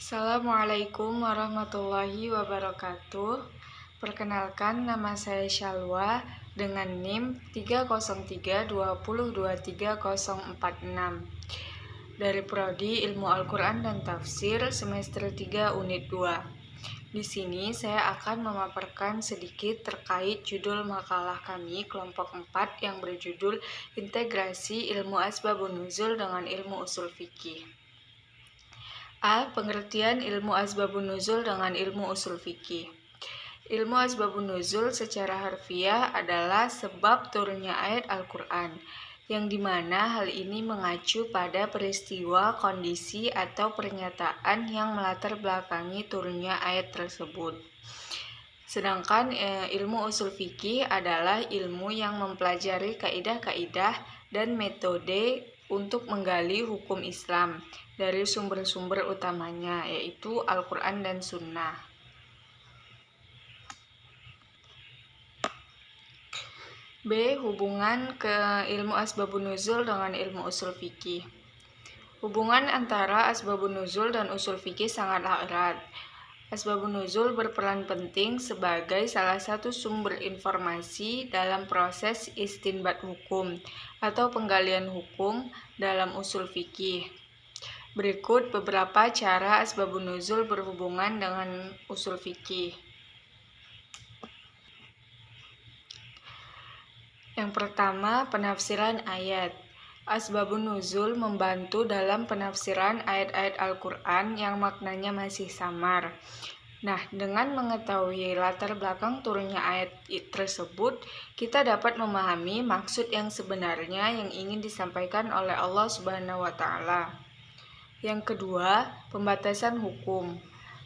Assalamualaikum warahmatullahi wabarakatuh. Perkenalkan, nama saya Shalwa dengan NIM 30320230046 dari Prodi Ilmu Al-Quran dan Tafsir semester 3 unit 2. Di sini saya akan memaparkan sedikit terkait judul makalah kami kelompok 4 yang berjudul Integrasi Ilmu Asbabun Nuzul dengan Ilmu Usul Fikih. A. Pengertian ilmu asbabun nuzul dengan ilmu usul fikih. Ilmu asbabun nuzul secara harfiah adalah sebab turunnya ayat Al-Quran, yang dimana hal ini mengacu pada peristiwa, kondisi, atau pernyataan yang melatar belakangi turunnya ayat tersebut. Sedangkan ilmu usul fikih adalah ilmu yang mempelajari kaidah-kaidah dan metode untuk menggali hukum Islam dari sumber-sumber utamanya, yaitu Al-Quran dan Sunnah. B. Hubungan ke ilmu asbabun nuzul dengan ilmu usul fikih. Hubungan antara asbabun nuzul dan usul fikih sangatlah erat. Asbabun nuzul berperan penting sebagai salah satu sumber informasi dalam proses istinbat hukum atau penggalian hukum dalam usul fikih. Berikut beberapa cara asbabun nuzul berhubungan dengan usul fikih. Yang pertama, penafsiran ayat. Asbabun nuzul membantu dalam penafsiran ayat-ayat Al-Quran yang maknanya masih samar. Nah, dengan mengetahui latar belakang turunnya ayat tersebut, kita dapat memahami maksud yang sebenarnya yang ingin disampaikan oleh Allah Subhanahu wa Ta'ala. Yang kedua, pembatasan hukum.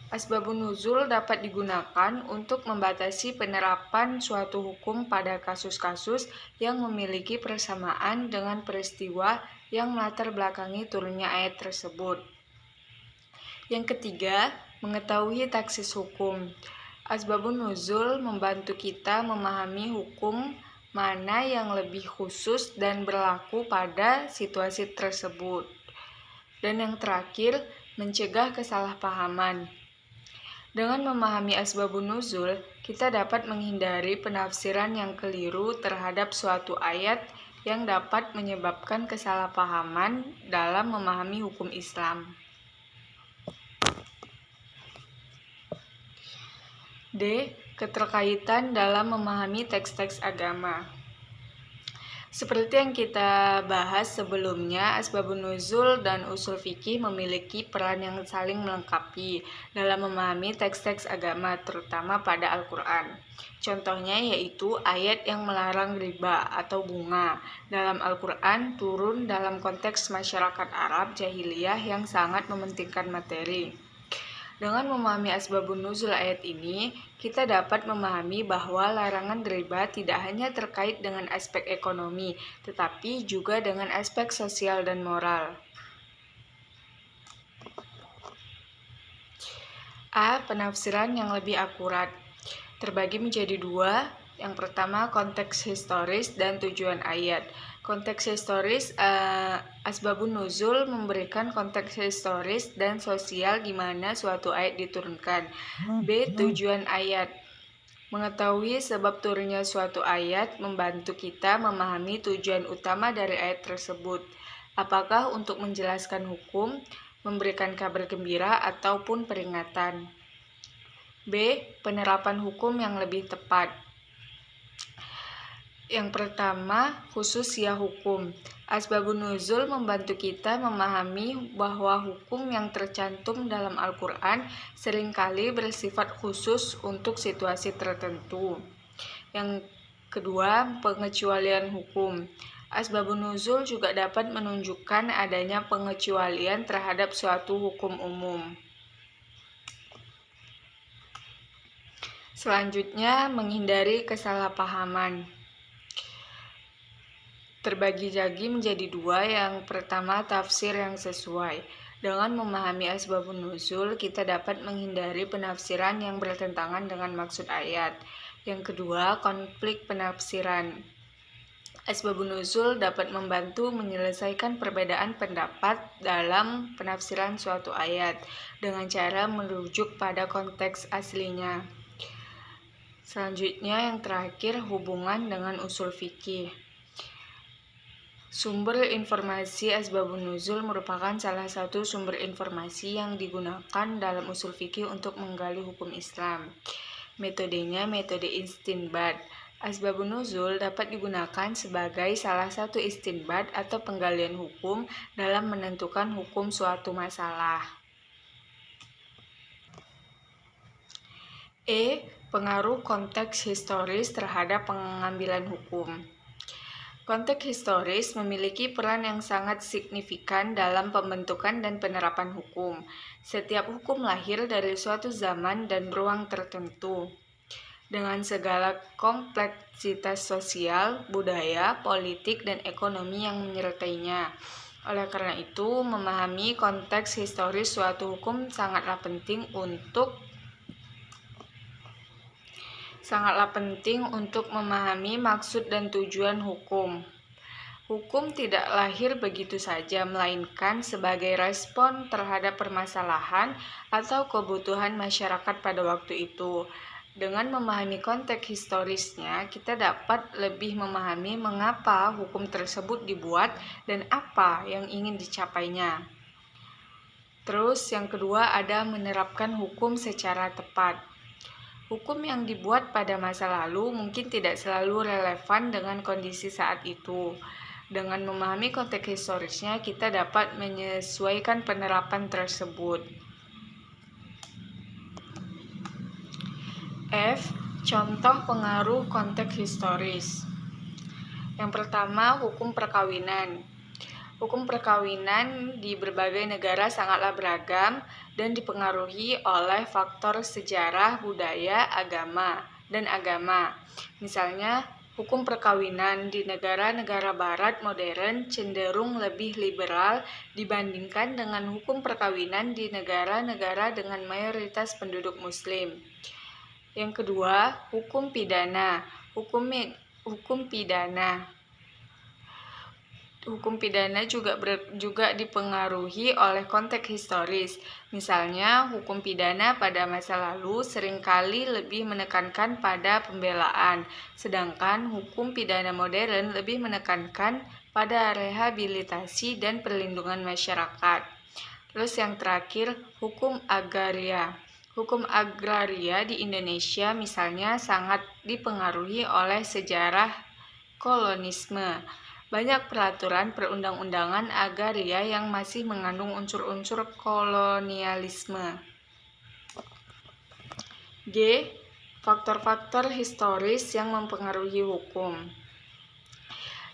Asbabun nuzul dapat digunakan untuk membatasi penerapan suatu hukum pada kasus-kasus yang memiliki persamaan dengan peristiwa yang melatar belakangi turunnya ayat tersebut. Yang ketiga, mengetahui taksis hukum. Asbabun nuzul membantu kita memahami hukum mana yang lebih khusus dan berlaku pada situasi tersebut. Dan yang terakhir, mencegah kesalahpahaman. Dengan memahami asbabun nuzul, kita dapat menghindari penafsiran yang keliru terhadap suatu ayat yang dapat menyebabkan kesalahpahaman dalam memahami hukum Islam. D. Keterkaitan dalam memahami teks-teks agama. Seperti yang kita bahas sebelumnya, asbabun nuzul dan usul fikih memiliki peran yang saling melengkapi dalam memahami teks-teks agama, terutama pada Al-Quran. Contohnya yaitu ayat yang melarang riba atau bunga dalam Al-Quran turun dalam konteks masyarakat Arab jahiliyah yang sangat mementingkan materi. Dengan memahami asbabun nuzul ayat ini, kita dapat memahami bahwa larangan riba tidak hanya terkait dengan aspek ekonomi, tetapi juga dengan aspek sosial dan moral. A. Penafsiran yang lebih akurat. Terbagi menjadi dua. Yang pertama, konteks historis dan tujuan ayat. Konteks historis, asbabun nuzul memberikan konteks historis dan sosial di mana suatu ayat diturunkan. B. Tujuan ayat. Mengetahui sebab turunnya suatu ayat membantu kita memahami tujuan utama dari ayat tersebut. Apakah untuk menjelaskan hukum, memberikan kabar gembira, ataupun peringatan. B. Penerapan hukum yang lebih tepat. Yang pertama, khususiyah hukum. Asbabun nuzul membantu kita memahami bahwa hukum yang tercantum dalam Al-Quran seringkali bersifat khusus untuk situasi tertentu. Yang kedua, pengecualian hukum. Asbabun nuzul juga dapat menunjukkan adanya pengecualian terhadap suatu hukum umum. Selanjutnya, menghindari kesalahpahaman. Terbagi lagi menjadi dua. Yang pertama, tafsir yang sesuai. Dengan memahami asbabun nuzul, kita dapat menghindari penafsiran yang bertentangan dengan maksud ayat. Yang kedua, konflik penafsiran. Asbabun nuzul dapat membantu menyelesaikan perbedaan pendapat dalam penafsiran suatu ayat dengan cara merujuk pada konteks aslinya. Selanjutnya yang terakhir, hubungan dengan usul fikih. Sumber informasi asbabun nuzul merupakan salah satu sumber informasi yang digunakan dalam usul fikih untuk menggali hukum Islam. Metodenya metode istinbat. Asbabun nuzul dapat digunakan sebagai salah satu istinbat atau penggalian hukum dalam menentukan hukum suatu masalah. Pengaruh konteks historis terhadap pengambilan hukum. Konteks historis memiliki peran yang sangat signifikan dalam pembentukan dan penerapan hukum. Setiap hukum lahir dari suatu zaman dan ruang tertentu, dengan segala kompleksitas sosial, budaya, politik, dan ekonomi yang menyertainya. Oleh karena itu, memahami konteks historis suatu hukum sangatlah penting untuk memahami maksud dan tujuan hukum. Hukum tidak lahir begitu saja, melainkan sebagai respon terhadap permasalahan atau kebutuhan masyarakat pada waktu itu. Dengan memahami konteks historisnya, kita dapat lebih memahami mengapa hukum tersebut dibuat dan apa yang ingin dicapainya. Terus yang kedua ada menerapkan hukum secara tepat. Hukum yang dibuat pada masa lalu mungkin tidak selalu relevan dengan kondisi saat itu. Dengan memahami konteks historisnya, kita dapat menyesuaikan penerapan tersebut. Contoh pengaruh konteks historis. Yang pertama, hukum perkawinan. Hukum perkawinan di berbagai negara sangatlah beragam dan dipengaruhi oleh faktor sejarah, budaya, dan agama. Misalnya, hukum perkawinan di negara-negara barat modern cenderung lebih liberal dibandingkan dengan hukum perkawinan di negara-negara dengan mayoritas penduduk muslim. Yang kedua, hukum pidana. Hukum pidana juga dipengaruhi oleh konteks historis. Misalnya, hukum pidana pada masa lalu seringkali lebih menekankan pada pembelaan, sedangkan hukum pidana modern lebih menekankan pada rehabilitasi dan perlindungan masyarakat. Terus yang terakhir, hukum agraria. Hukum agraria di Indonesia misalnya sangat dipengaruhi oleh sejarah kolonisme. Banyak peraturan perundang-undangan agraria yang masih mengandung unsur-unsur kolonialisme. Faktor-faktor historis yang mempengaruhi hukum.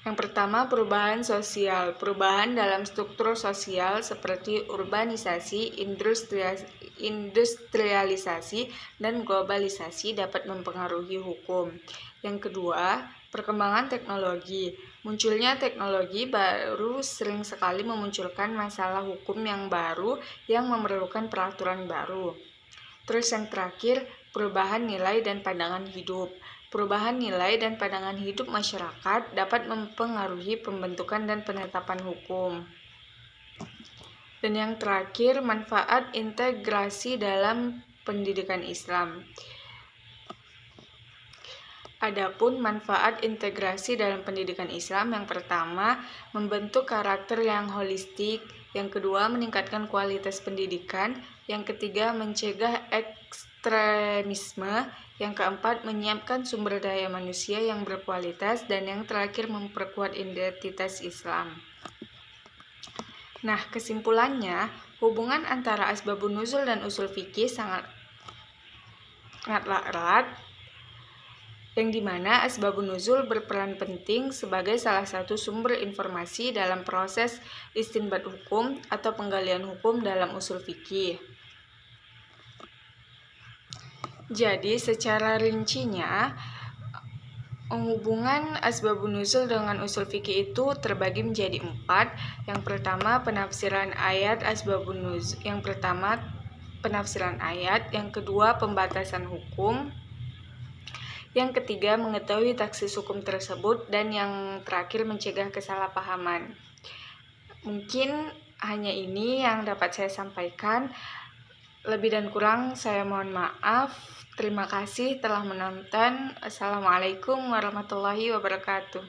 Yang pertama, perubahan sosial. Perubahan dalam struktur sosial seperti urbanisasi, industrialisasi, dan globalisasi dapat mempengaruhi hukum. Yang kedua, perkembangan teknologi. Munculnya teknologi baru sering sekali memunculkan masalah hukum yang baru yang memerlukan peraturan baru. Terus yang terakhir, perubahan nilai dan pandangan hidup. Perubahan nilai dan pandangan hidup masyarakat dapat mempengaruhi pembentukan dan penetapan hukum. Dan yang terakhir, manfaat integrasi dalam pendidikan Islam. Adapun manfaat integrasi dalam pendidikan Islam, yang pertama, membentuk karakter yang holistik, yang kedua, meningkatkan kualitas pendidikan, yang ketiga, mencegah ekstremisme, yang keempat, menyiapkan sumber daya manusia yang berkualitas, dan yang terakhir, memperkuat identitas Islam. Nah, kesimpulannya, hubungan antara asbabun nuzul dan usul fikih sangatlah erat, yang dimana asbabun nuzul berperan penting sebagai salah satu sumber informasi dalam proses istinbat hukum atau penggalian hukum dalam usul fikih. Jadi secara rincinya, hubungan asbabun nuzul dengan usul fikih itu terbagi menjadi 4. Yang pertama, penafsiran ayat asbabun nuzul. Yang kedua, pembatasan hukum. Yang ketiga, mengetahui taksis hukum tersebut. Dan yang terakhir, mencegah kesalahpahaman. Mungkin hanya ini yang dapat saya sampaikan. Lebih dan kurang saya mohon maaf. Terima kasih telah menonton. Assalamualaikum warahmatullahi wabarakatuh.